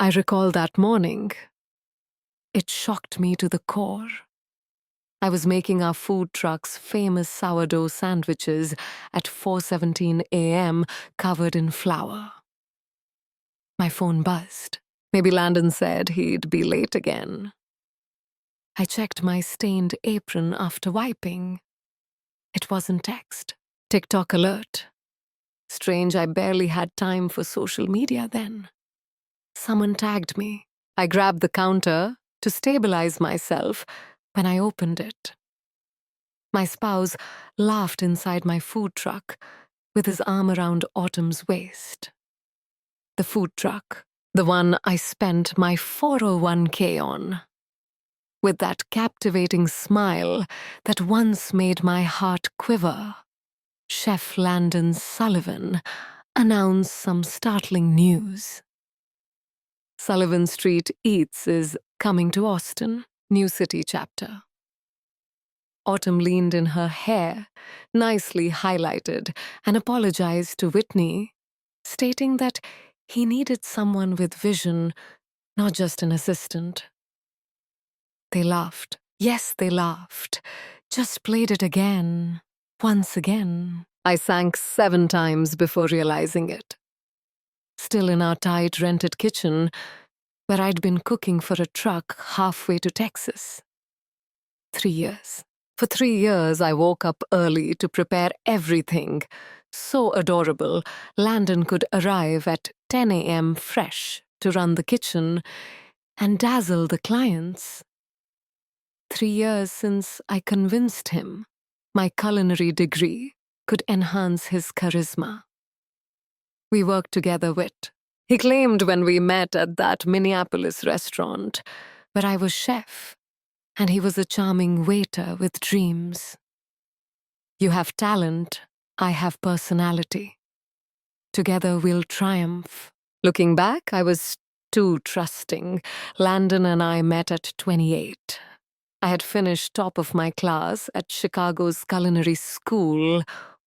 I recall that morning. It shocked me to the core. I was making our food truck's famous sourdough sandwiches at 4:17 a.m. covered in flour. My phone buzzed. Maybe Landon said he'd be late again. I checked my stained apron after wiping. It wasn't text. TikTok alert. Strange, I barely had time for social media then. Someone tagged me. I grabbed the counter to stabilize myself when I opened it. My spouse laughed inside my food truck with his arm around Autumn's waist. The food truck, the one I spent my 401k on. With that captivating smile that once made my heart quiver, Chef Landon Sullivan announced some startling news. Sullivan Street Eats is coming to Austin, New City chapter. Autumn leaned in her hair, nicely highlighted, and apologized to Whitney, stating that he needed someone with vision, not just an assistant. They laughed. Yes, they laughed. Just played it again. Once again. I sank 7 times before realizing it. Still in our tight rented kitchen, where I'd been cooking for a truck halfway to Texas. 3 years. For 3 years, I woke up early to prepare everything. So adorable, Landon could arrive at 10 a.m. fresh to run the kitchen and dazzle the clients. 3 years since I convinced him my culinary degree could enhance his charisma. We worked together Wit. He claimed when we met at that Minneapolis restaurant where I was chef, and he was a charming waiter with dreams. You have talent, I have personality. Together we'll triumph. Looking back, I was too trusting. Landon and I met at 28. I had finished top of my class at Chicago's culinary school,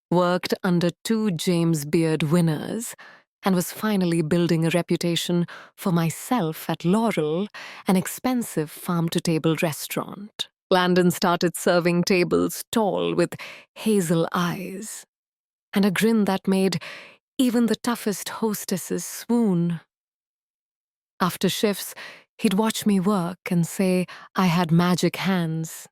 worked under 2 James Beard winners, and was finally building a reputation for myself at Laurel, an expensive farm-to-table restaurant. Landon started serving tables tall with hazel eyes, and a grin that made even the toughest hostesses swoon. After shifts, he'd watch me work and say I had magic hands.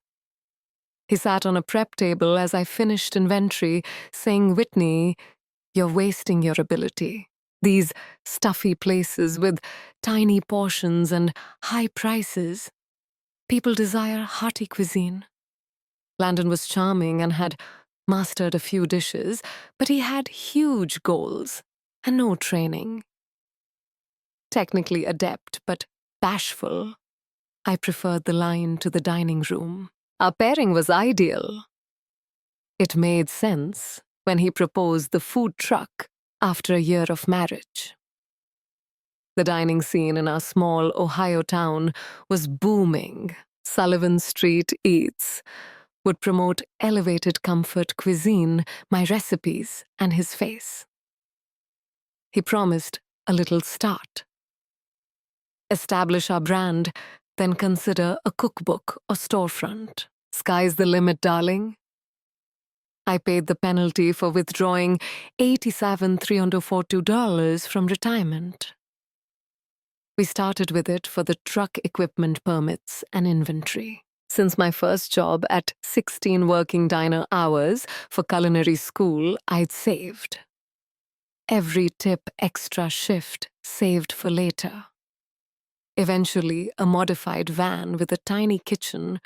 He sat on a prep table as I finished inventory, saying, "Whitney, you're wasting your ability. These stuffy places with tiny portions and high prices. People desire hearty cuisine." Landon was charming and had mastered a few dishes, but he had huge goals and no training. Technically adept, but bashful, I preferred the line to the dining room. Our pairing was ideal. It made sense when he proposed the food truck after a year of marriage. The dining scene in our small Ohio town was booming. Sullivan Street Eats would promote elevated comfort cuisine, my recipes, and his face. He promised a little start. Establish our brand, then consider a cookbook or storefront. Sky's the limit, darling. I paid the penalty for withdrawing $87,342 from retirement. We started with it for the truck equipment permits and inventory. Since my first job at 16 working diner hours for culinary school, I'd saved. Every tip extra shift saved for later. Eventually, a modified van with a tiny kitchen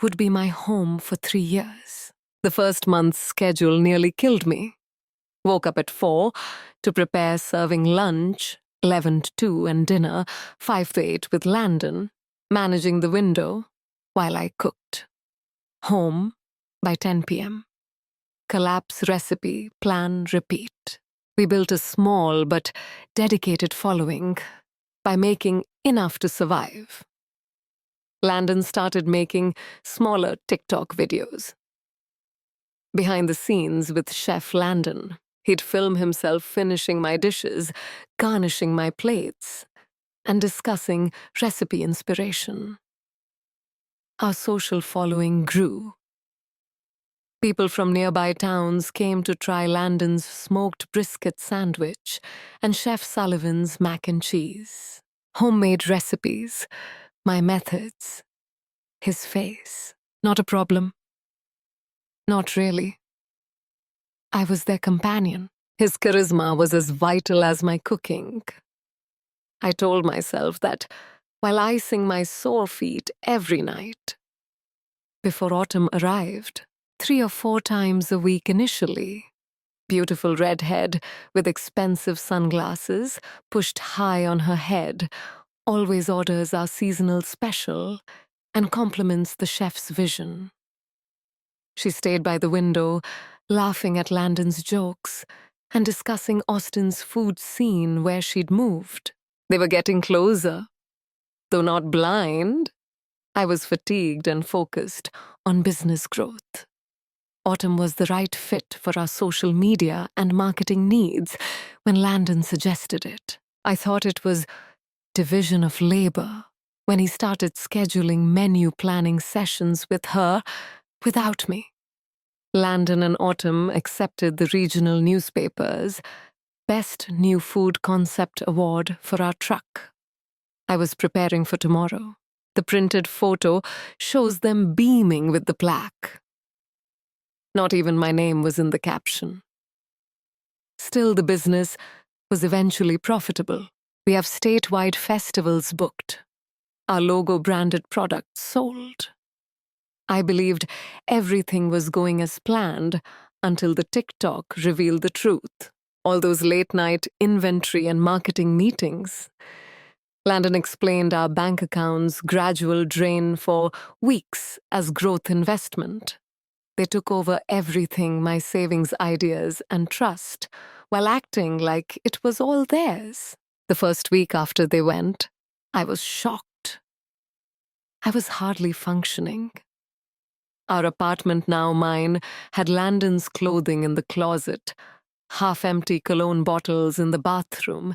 would be my home for 3 years. The first month's schedule nearly killed me. Woke up at 4 to prepare serving lunch, 11 to 2, and dinner, 5 to 8 with Landon, managing the window while I cooked. Home by 10 p.m. Collapse recipe, plan, repeat. We built a small but dedicated following by making enough to survive. Landon started making smaller TikTok videos. Behind the scenes with Chef Landon, he'd film himself finishing my dishes, garnishing my plates, and discussing recipe inspiration. Our social following grew. People from nearby towns came to try Landon's smoked brisket sandwich and Chef Sullivan's mac and cheese. Homemade recipes, my methods, his face. Not a problem. Not really. I was their companion. His charisma was as vital as my cooking. I told myself that while icing my sore feet every night. Before autumn arrived, 3 or 4 times a week initially. Beautiful redhead with expensive sunglasses pushed high on her head, always orders our seasonal special and compliments the chef's vision. She stayed by the window, laughing at Landon's jokes and discussing Austin's food scene where she'd moved. They were getting closer. Though not blind, I was fatigued and focused on business growth. Autumn was the right fit for our social media and marketing needs when Landon suggested it. I thought it was division of labor when he started scheduling menu planning sessions with her without me. Landon and Autumn accepted the regional newspaper's Best New Food Concept Award for our truck. I was preparing for tomorrow. The printed photo shows them beaming with the plaque. Not even my name was in the caption. Still, the business was eventually profitable. We have statewide festivals booked. Our logo-branded products sold. I believed everything was going as planned until the TikTok revealed the truth. All those late-night inventory and marketing meetings. Landon explained our bank account's gradual drain for weeks as growth investment. They took over everything, my savings ideas and trust, while acting like it was all theirs. The first week after they went, I was shocked. I was hardly functioning. Our apartment, now mine, had Landon's clothing in the closet, half-empty cologne bottles in the bathroom,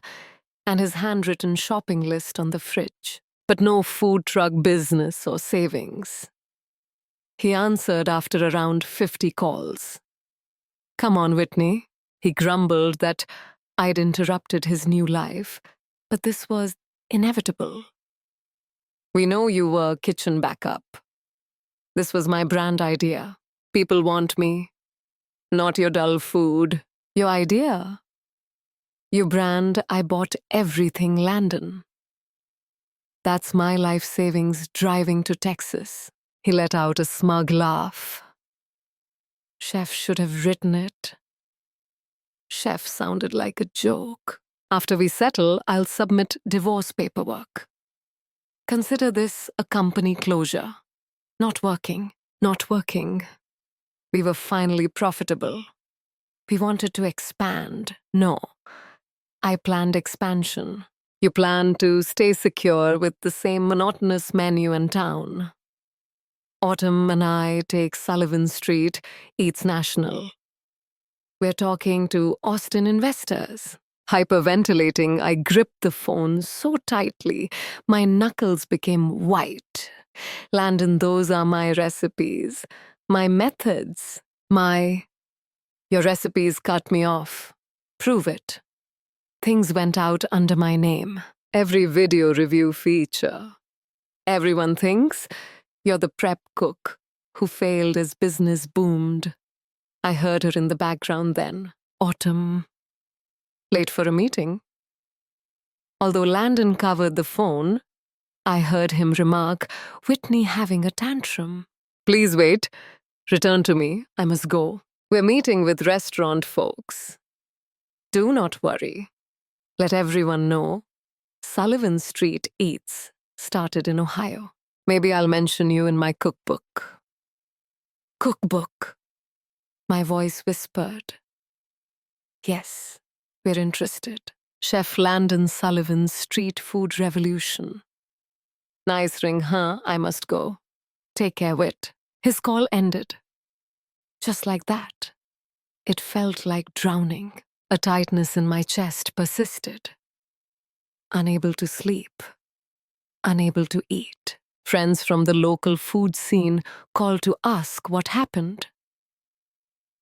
and his handwritten shopping list on the fridge, but no food truck business or savings. He answered after around 50 calls. "Come on, Whitney." He grumbled that I'd interrupted his new life, but this was inevitable. "We know you were kitchen backup. This was my brand idea. People want me. Not your dull food. Your idea. Your brand, I bought everything Landon. That's my life savings driving to Texas." He let out a smug laugh. Chef should have written it. Chef sounded like a joke. After we settle, I'll submit divorce paperwork. Consider this a company closure. Not working. Not working. We were finally profitable. We wanted to expand. No. I planned expansion. You planned to stay secure with the same monotonous menu in town. Autumn and I take Sullivan Street, eats national. We're talking to Austin investors. Hyperventilating, I gripped the phone so tightly, my knuckles became white. Landon, those are my recipes, my methods, Your recipes cut me off. Prove it. Things went out under my name. Every video review feature. Everyone thinks you're the prep cook who failed as business boomed. I heard her in the background then. Autumn. Late for a meeting. Although Landon covered the phone, I heard him remark, "Whitney having a tantrum." "Please wait. Return to me. I must go. We're meeting with restaurant folks. Do not worry. Let everyone know Sullivan Street Eats started in Ohio. Maybe I'll mention you in my cookbook." Cookbook. My voice whispered. Yes, we're interested. Chef Landon Sullivan's Street Food Revolution. "Nice ring, huh? I must go. Take care, Whit." His call ended. Just like that. It felt like drowning. A tightness in my chest persisted. unable to sleep, unable to eat. Friends from the local food scene called to ask what happened.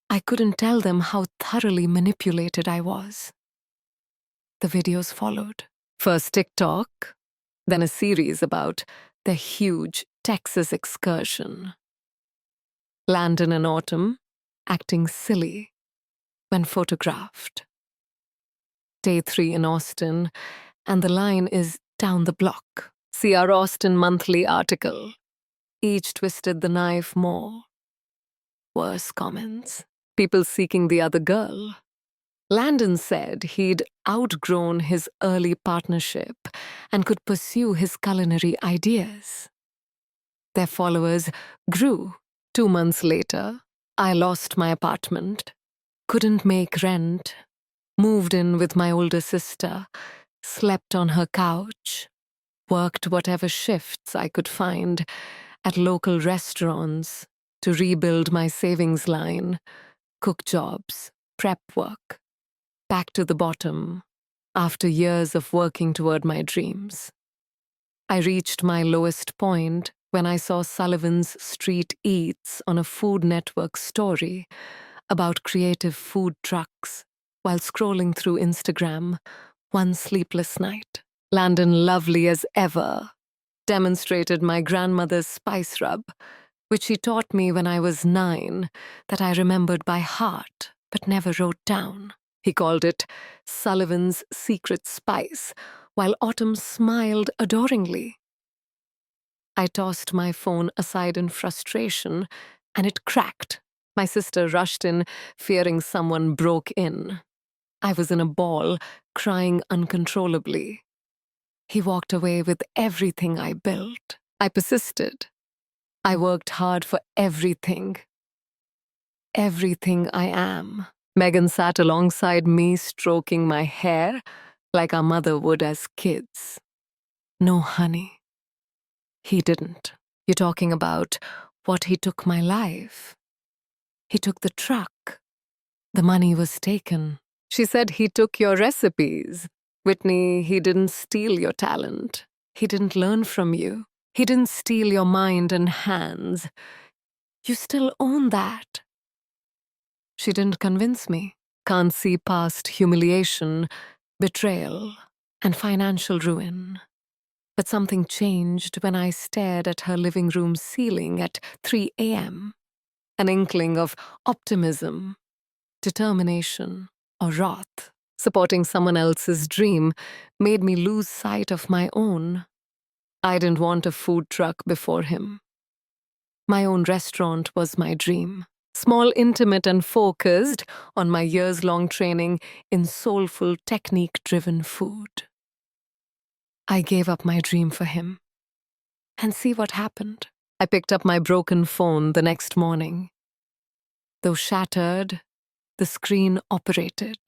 I couldn't tell them how thoroughly manipulated I was. The videos followed. First TikTok, then a series about the huge Texas excursion. Landon and Autumn acting silly when photographed. Day 3 in Austin, and the line is down the block. See our Austin Monthly article. Each twisted the knife more. Worse comments. People seeking the other girl. Landon said he'd outgrown his early partnership and could pursue his culinary ideas. Their followers grew. 2 months later, I lost my apartment, couldn't make rent, moved in with my older sister, slept on her couch, worked whatever shifts I could find at local restaurants to rebuild my savings line, cook jobs, prep work. Back to the bottom, after years of working toward my dreams. I reached my lowest point when I saw Sullivan's Street Eats on a Food Network story about creative food trucks while scrolling through Instagram one sleepless night. Landon, lovely as ever, demonstrated my grandmother's spice rub, which she taught me when I was 9, that I remembered by heart but never wrote down. He called it Sullivan's secret spice, while Autumn smiled adoringly. I tossed my phone aside in frustration, and it cracked. My sister rushed in, fearing someone broke in. I was in a ball, crying uncontrollably. He walked away with everything I built. I persisted. I worked hard for everything. Everything I am. Megan sat alongside me, stroking my hair like our mother would as kids. No, honey. He didn't. You're talking about what he took my life. He took the truck. The money was taken. She said he took your recipes. Whitney, he didn't steal your talent. He didn't learn from you. He didn't steal your mind and hands. You still own that. She didn't convince me. Can't see past humiliation, betrayal, and financial ruin. But something changed when I stared at her living room ceiling at 3 a.m. An inkling of optimism, determination, or wrath. Supporting someone else's dream made me lose sight of my own. I didn't want a food truck before him. My own restaurant was my dream. Small, intimate, and focused on my years-long training in soulful, technique-driven food. I gave up my dream for him. And see what happened. I picked up my broken phone the next morning. Though shattered, the screen operated.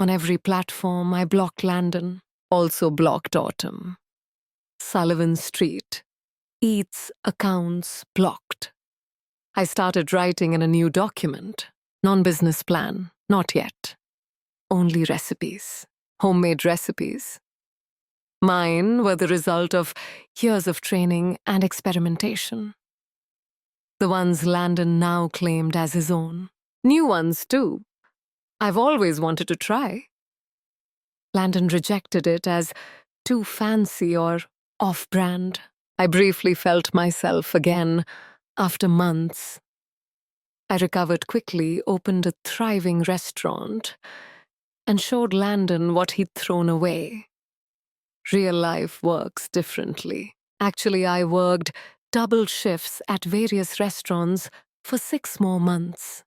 On every platform, I blocked Landon, also blocked Autumn. Sullivan Street, Eats accounts blocked. I started writing in a new document. Non-business plan, not yet. Only recipes. Homemade recipes. Mine were the result of years of training and experimentation. The ones Landon now claimed as his own. New ones, too. I've always wanted to try. Landon rejected it as too fancy or off-brand. I briefly felt myself again after months. I recovered quickly, opened a thriving restaurant, and showed Landon what he'd thrown away. Real life works differently. Actually, I worked double shifts at various restaurants for 6 more months,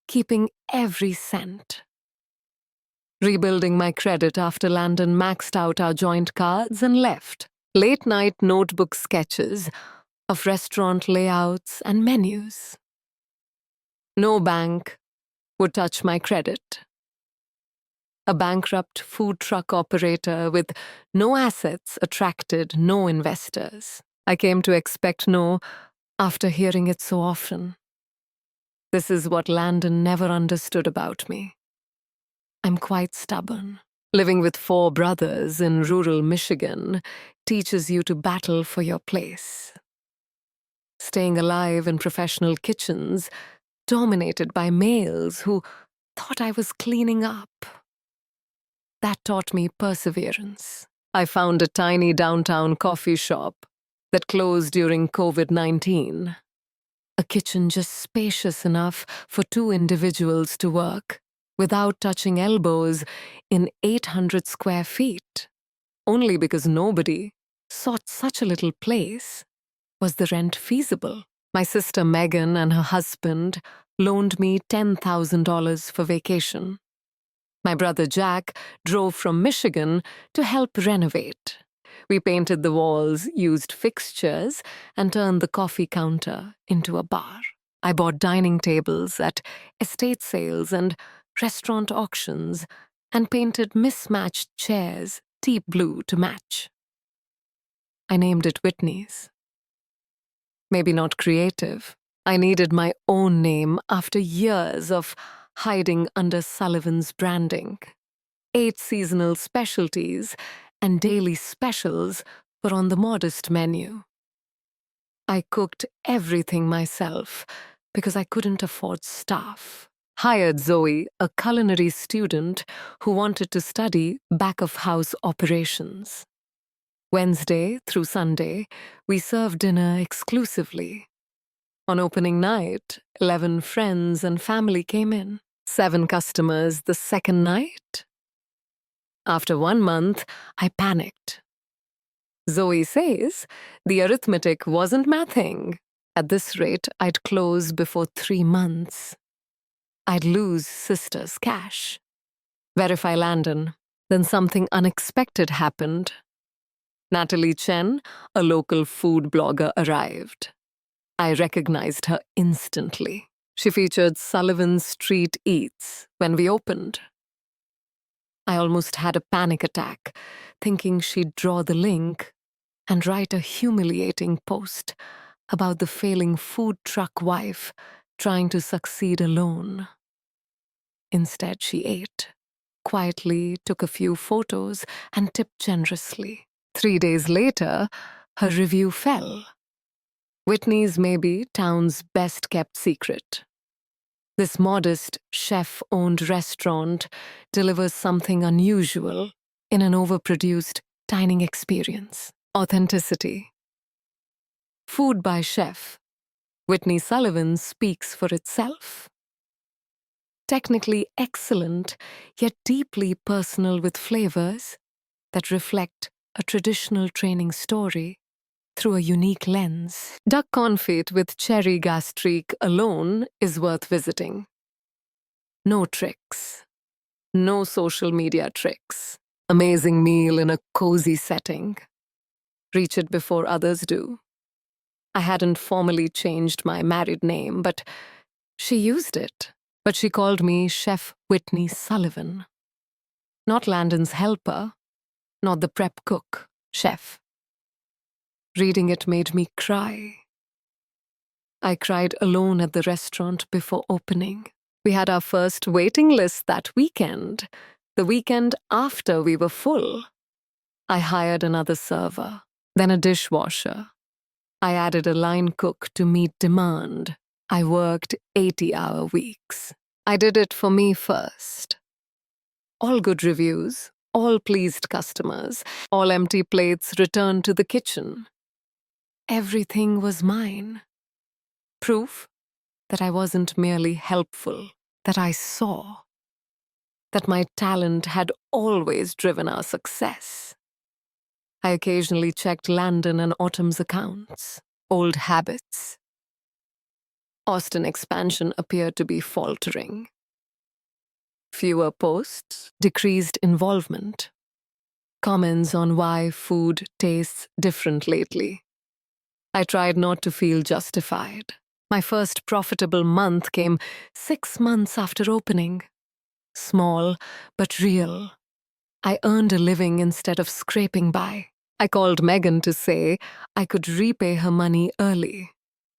keeping every cent. Rebuilding my credit after Landon maxed out our joint cards and left. Late-night notebook sketches of restaurant layouts and menus. No bank would touch my credit. A bankrupt food truck operator with no assets attracted no investors. I came to expect no after hearing it so often. This is what Landon never understood about me. I'm quite stubborn. Living with 4 brothers in rural Michigan teaches you to battle for your place. Staying alive in professional kitchens dominated by males who thought I was cleaning up. That taught me perseverance. I found a tiny downtown coffee shop that closed during COVID-19. A kitchen just spacious enough for 2 individuals to work without touching elbows in 800 square feet. Only because nobody sought such a little place was the rent feasible. My sister Megan and her husband loaned me $10,000 for vacation. My brother Jack drove from Michigan to help renovate. We painted the walls, used fixtures, and turned the coffee counter into a bar. I bought dining tables at estate sales and restaurant auctions and painted mismatched chairs deep blue to match. I named it Whitney's. Maybe not creative. I needed my own name after years of hiding under Sullivan's branding. 8 seasonal specialties and daily specials were on the modest menu. I cooked everything myself because I couldn't afford staff. Hired Zoe, a culinary student who wanted to study back-of-house operations. Wednesday through Sunday, we served dinner exclusively. On opening night, 11 friends and family came in. 7 customers the second night. After 1 month, I panicked. Zoe says the arithmetic wasn't mathing. At this rate, I'd close before 3 months. I'd lose sister's cash. Verify Landon. Then something unexpected happened. Natalie Chen, a local food blogger, arrived. I recognized her instantly. She featured Sullivan's Street Eats when we opened. I almost had a panic attack, thinking she'd draw the link and write a humiliating post about the failing food truck wife trying to succeed alone. Instead, she ate, quietly took a few photos, and tipped generously. 3 days later, her review fell. Whitney's may be town's best-kept secret. This modest, chef-owned restaurant delivers something unusual in an overproduced dining experience. Authenticity. Food by chef. Whitney Sullivan speaks for itself. Technically excellent, yet deeply personal with flavors that reflect a traditional training story through a unique lens. Duck confit with cherry gastrique alone is worth visiting. No tricks. No social media tricks. Amazing meal in a cozy setting. Reach it before others do. I hadn't formally changed my married name, but she used it. But she called me Chef Whitney Sullivan. Not Landon's helper, not the prep cook, chef. Reading it made me cry. I cried alone at the restaurant before opening. We had our first waiting list that weekend, the weekend after we were full. I hired another server, then a dishwasher. I added a line cook to meet demand. I worked 80-hour weeks. I did it for me first. All good reviews, all pleased customers, all empty plates returned to the kitchen. Everything was mine. Proof that I wasn't merely helpful, that I saw, that my talent had always driven our success. I occasionally checked Landon and Autumn's accounts, old habits. Austin expansion appeared to be faltering. Fewer posts, decreased involvement. Comments on why food tastes different lately. I tried not to feel justified. My first profitable month came 6 months after opening. Small, but real. I earned a living instead of scraping by. I called Megan to say I could repay her money early.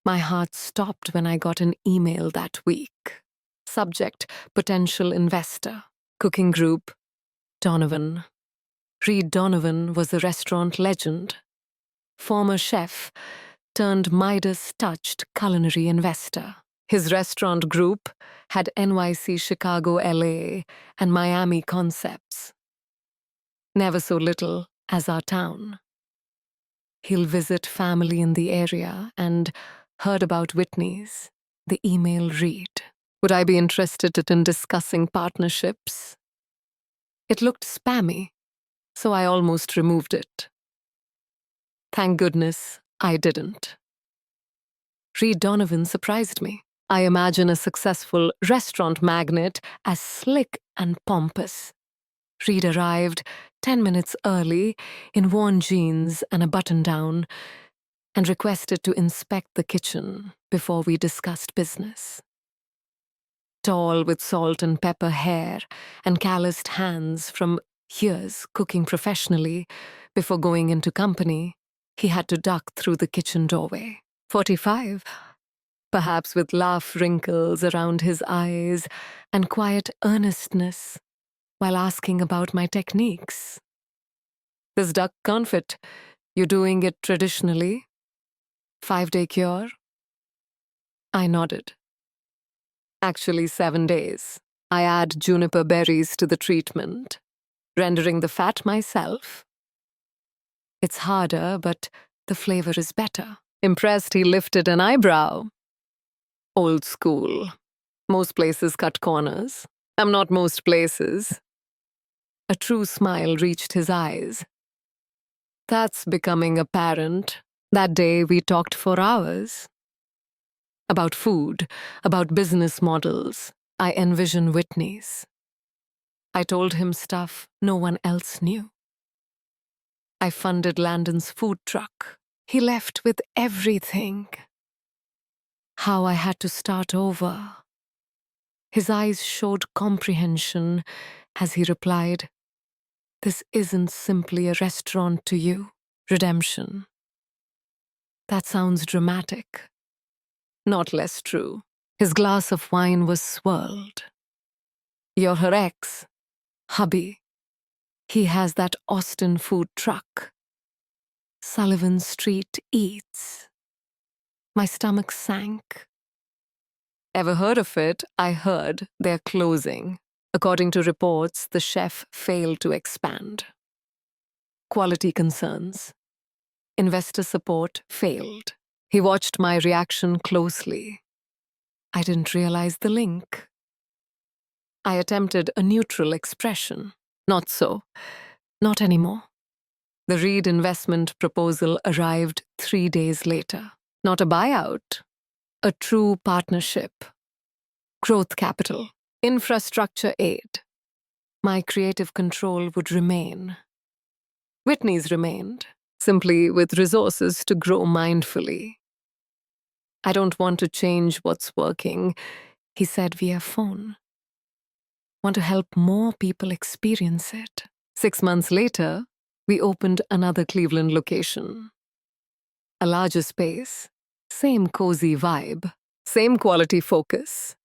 My heart stopped when I got an email that week. Subject: potential investor. Cooking group: Donovan. Reed Donovan was a restaurant legend, former chef turned Midas-touched culinary investor. His restaurant group had NYC, Chicago, LA, and Miami concepts. Never so little as our town. He'll visit family in the area and heard about Whitney's. The email read, "Would I be interested in discussing partnerships?" It looked spammy, so I almost removed it. Thank goodness I didn't. Reed Donovan surprised me. I imagine a successful restaurant magnate as slick and pompous. Reed arrived 10 minutes early in worn jeans and a button-down and requested to inspect the kitchen before we discussed business. Tall with salt and pepper hair and calloused hands from years cooking professionally before going into company, he had to duck through the kitchen doorway. 45, perhaps with laugh wrinkles around his eyes and quiet earnestness while asking about my techniques. "This duck confit, you doing it traditionally? 5-day cure?" I nodded. "Actually, 7 days. I add juniper berries to the treatment, rendering the fat myself. It's harder, but the flavor is better." Impressed, he lifted an eyebrow. "Old school. Most places cut corners. I'm not most places." A true smile reached his eyes. "That's becoming apparent. That day we talked for hours. About food, about business models. I envision Whitney's. I told him stuff no one else knew. I funded Landon's food truck. He left with everything. How I had to start over." His eyes showed comprehension as he replied, "This isn't simply a restaurant to you. Redemption." That sounds dramatic. Not less true. His glass of wine was swirled. "You're her ex, hubby. He has that Austin food truck. Sullivan Street Eats." My stomach sank. "Ever heard of it?" I heard. "They're closing. According to reports, the chef failed to expand. Quality concerns. Investor support failed." He watched my reaction closely. I didn't realize the link. I attempted a neutral expression. "Not so. Not anymore." The Reed investment proposal arrived 3 days later. Not a buyout. A true partnership. Growth capital. Infrastructure aid. My creative control would remain. Whitney's remained, simply with resources to grow mindfully. "I don't want to change what's working," he said via phone. "Want to help more people experience it." 6 months later, we opened another Cleveland location. A larger space, same cozy vibe, same quality focus.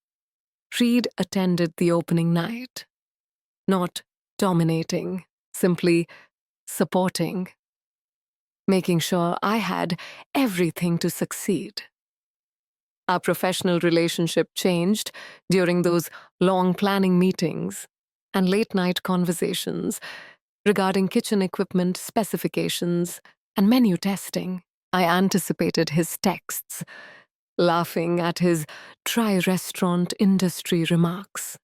Reed attended the opening night. Not dominating, simply supporting. Making sure I had everything to succeed. Our professional relationship changed during those long planning meetings and late-night conversations regarding kitchen equipment specifications and menu testing. I anticipated his texts, laughing at his dry restaurant industry remarks,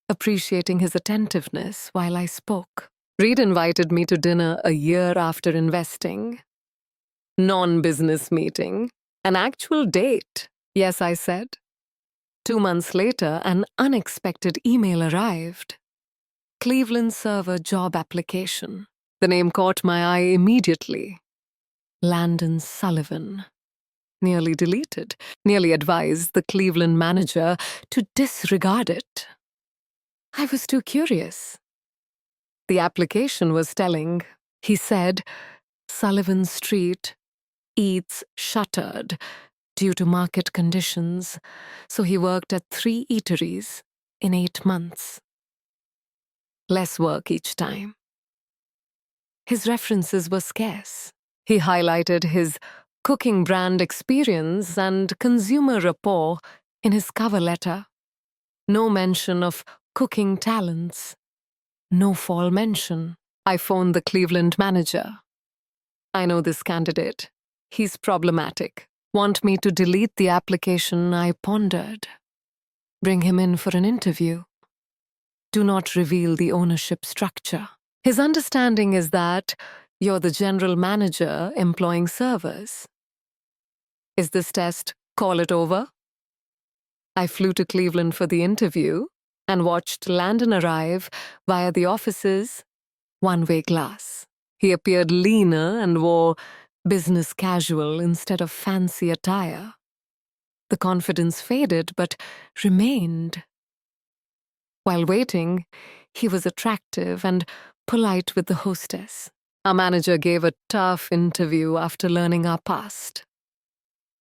appreciating his attentiveness while I spoke. Reed invited me to dinner a year after investing. Non-business meeting, an actual date. Yes, I said. 2 months later, an unexpected email arrived. Cleveland server job application. The name caught my eye immediately. Landon Sullivan. Nearly deleted. Nearly advised the Cleveland manager to disregard it. I was too curious. The application was telling. He said, "Sullivan Street Eats shuttered due to market conditions, so he worked at 3 eateries in 8 months." less work each time. His references were scarce. He highlighted his cooking brand experience and consumer rapport in his cover letter. No mention of cooking talents. No fall mention. I phoned the Cleveland manager. I know this candidate. He's problematic. Want me to delete the application? I pondered. Bring him in for an interview. Do not reveal the ownership structure. His understanding is that you're the general manager employing servers. Is this test? Call it over? I flew to Cleveland for the interview and watched Landon arrive via the office's one-way glass. He appeared leaner and wore business casual instead of fancy attire. The confidence faded but remained. While waiting, he was attractive and polite with the hostess. Our manager gave a tough interview after learning our past.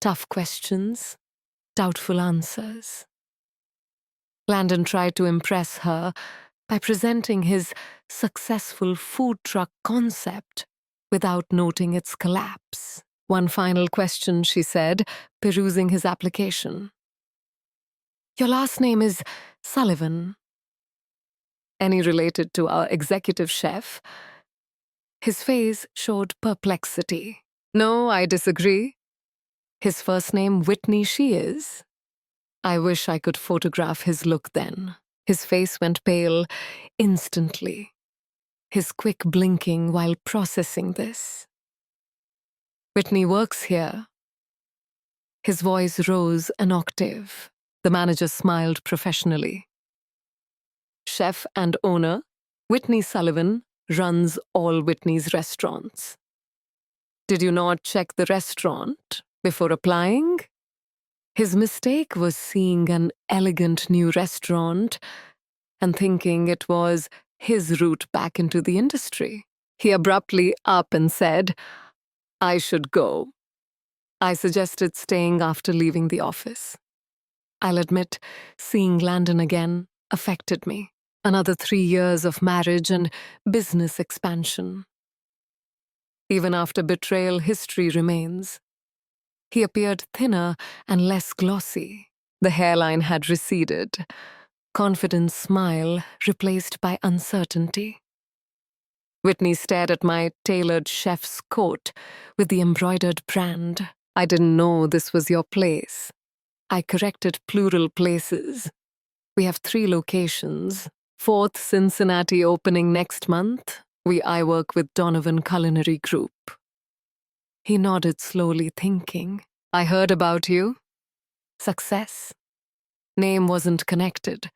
Tough questions, doubtful answers. Landon tried to impress her by presenting his successful food truck concept without noting its collapse. One final question, she said, perusing his application. Your last name is Sullivan. Any related to our executive chef? His face showed perplexity. No, I disagree. His first name, Whitney, she is. I wish I could photograph his look then. His face went pale instantly, his quick blinking while processing this. Whitney works here. His voice rose an octave. The manager smiled professionally. Chef and owner, Whitney Sullivan, runs all Whitney's restaurants. Did you not check the restaurant before applying? His mistake was seeing an elegant new restaurant and thinking it was his route back into the industry. He abruptly up and said, I should go. I suggested staying after leaving the office. I'll admit, seeing Landon again affected me. Another 3 years of marriage and business expansion. Even after betrayal, history remains. He appeared thinner and less glossy. The hairline had receded. Confident smile replaced by uncertainty. Whitney stared at my tailored chef's coat with the embroidered brand. I didn't know this was your place. I corrected plural places. We have 3 locations. 4th Cincinnati opening next month. I work with Donovan Culinary Group. He nodded slowly, thinking. I heard about you. Success. Name wasn't connected.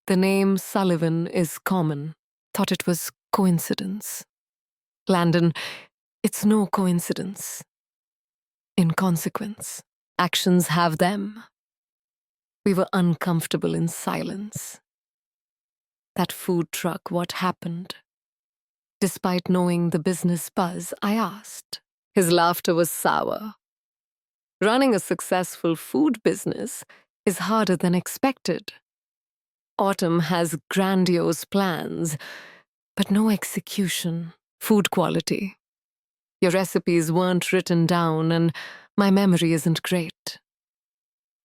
The name Sullivan is common. Thought it was coincidence. Landon, it's no coincidence. Inconsequence. Actions have them. We were uncomfortable in silence. That food truck, what happened? Despite knowing the business buzz, I asked. His laughter was sour. Running a successful food business is harder than expected. Autumn has grandiose plans, but no execution, food quality. Your recipes weren't written down, and my memory isn't great.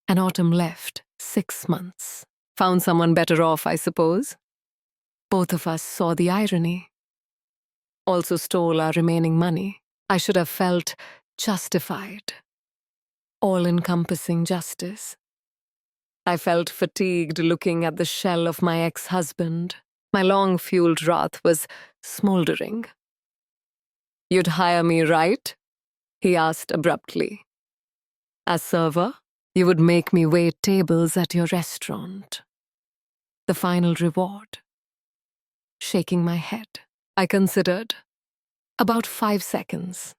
And Autumn left 6 months. Found someone better off, I suppose. Both of us saw the irony. Also stole our remaining money. I should have felt justified. All-encompassing justice. I felt fatigued looking at the shell of my ex-husband. My long-fueled wrath was smoldering. You'd hire me, right? He asked abruptly. As server, you would make me wait tables at your restaurant. The final reward. Shaking my head, I considered. About 5 seconds.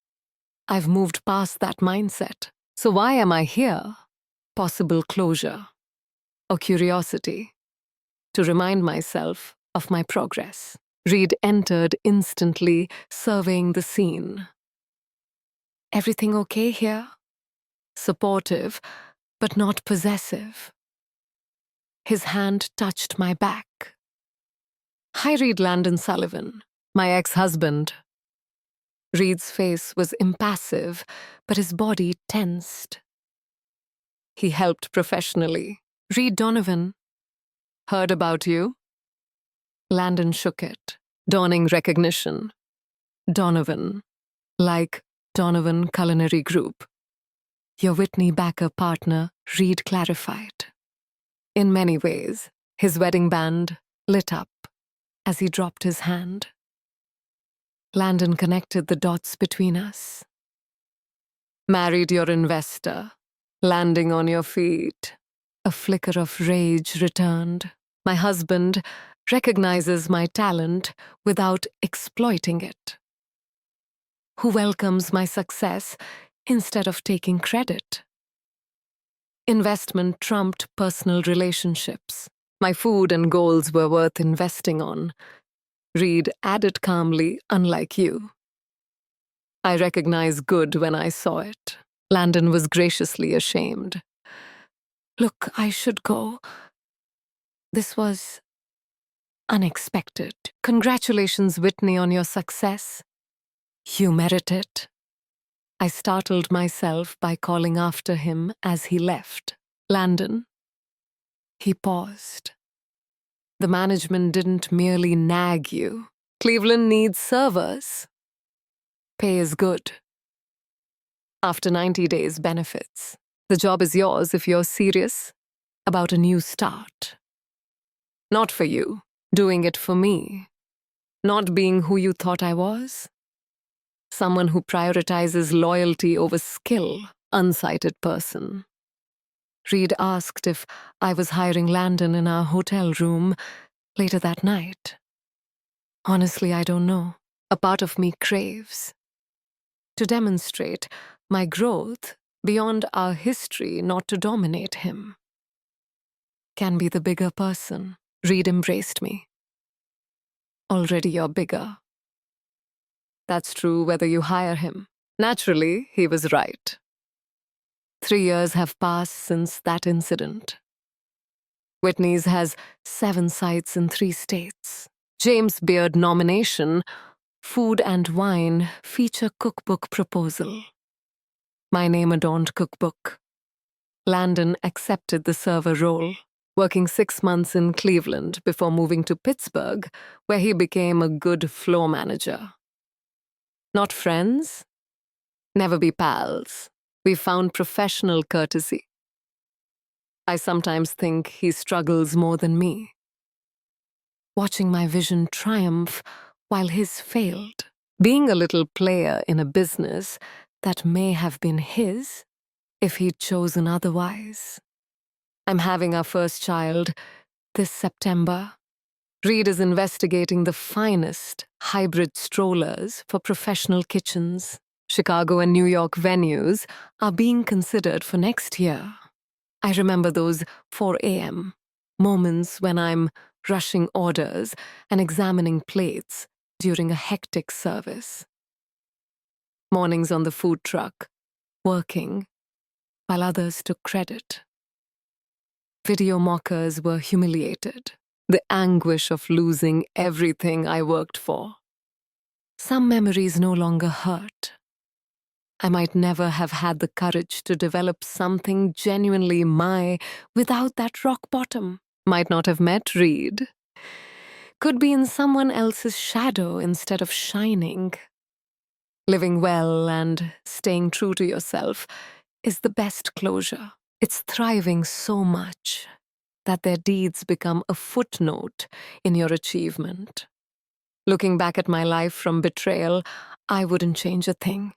I've moved past that mindset. So why am I here? Possible closure. Or curiosity. To remind myself of my progress. Reed entered instantly, surveying the scene. Everything okay here? Supportive, but not possessive. His hand touched my back. I read Landon Sullivan, my ex-husband. Reed's face was impassive, but his body tensed. He helped professionally. Reed Donovan. Heard about you? Landon shook it, dawning recognition. Donovan. Like Donovan Culinary Group. Your Whitney Backer partner, Reed clarified. In many ways, his wedding band lit up as he dropped his hand. Landon connected the dots between us. Married your investor, landing on your feet. A flicker of rage returned. My husband recognizes my talent without exploiting it. Who welcomes my success instead of taking credit. Investment trumped personal relationships. My food and goals were worth investing on. Reed added calmly, unlike you. I recognize good when I saw it. Landon was graciously ashamed. Look, I should go. This was unexpected. Congratulations, Whitney, on your success. You merit it. I startled myself by calling after him as he left. Landon. He paused. The management didn't merely nag you. Cleveland needs servers. Pay is good. After 90 days, benefits. The job is yours if you're serious about a new start. Not for you, doing it for me. Not being who you thought I was. Someone who prioritizes loyalty over skill, unsighted person. Reed asked if I was hiring Landon in our hotel room later that night. Honestly, I don't know. A part of me craves to demonstrate my growth beyond our history, not to dominate him. Can be the bigger person. Reed embraced me. Already you're bigger. That's true whether you hire him. Naturally, he was right. 3 years have passed since that incident. Whitney's has 7 sites in 3 states. James Beard nomination, food and wine feature cookbook proposal. My name adorned cookbook. Landon accepted the server role, working 6 months in Cleveland before moving to Pittsburgh, where he became a good floor manager. Not friends? Never be pals. We found professional courtesy. I sometimes think he struggles more than me. Watching my vision triumph while his failed. Being a little player in a business that may have been his if he'd chosen otherwise. I'm having our first child this September. Reed is investigating the finest hybrid strollers for professional kitchens. Chicago and New York venues are being considered for next year. I remember those 4 a.m. moments when I'm rushing orders and examining plates during a hectic service. Mornings on the food truck, working, while others took credit. Video mockers were humiliated. The anguish of losing everything I worked for. Some memories no longer hurt. I might never have had the courage to develop something genuinely my without that rock bottom. Might not have met Reed. Could be in someone else's shadow instead of shining. Living well and staying true to yourself is the best closure. It's thriving so much that their deeds become a footnote in your achievement. Looking back at my life from Betrayal, I wouldn't change a thing.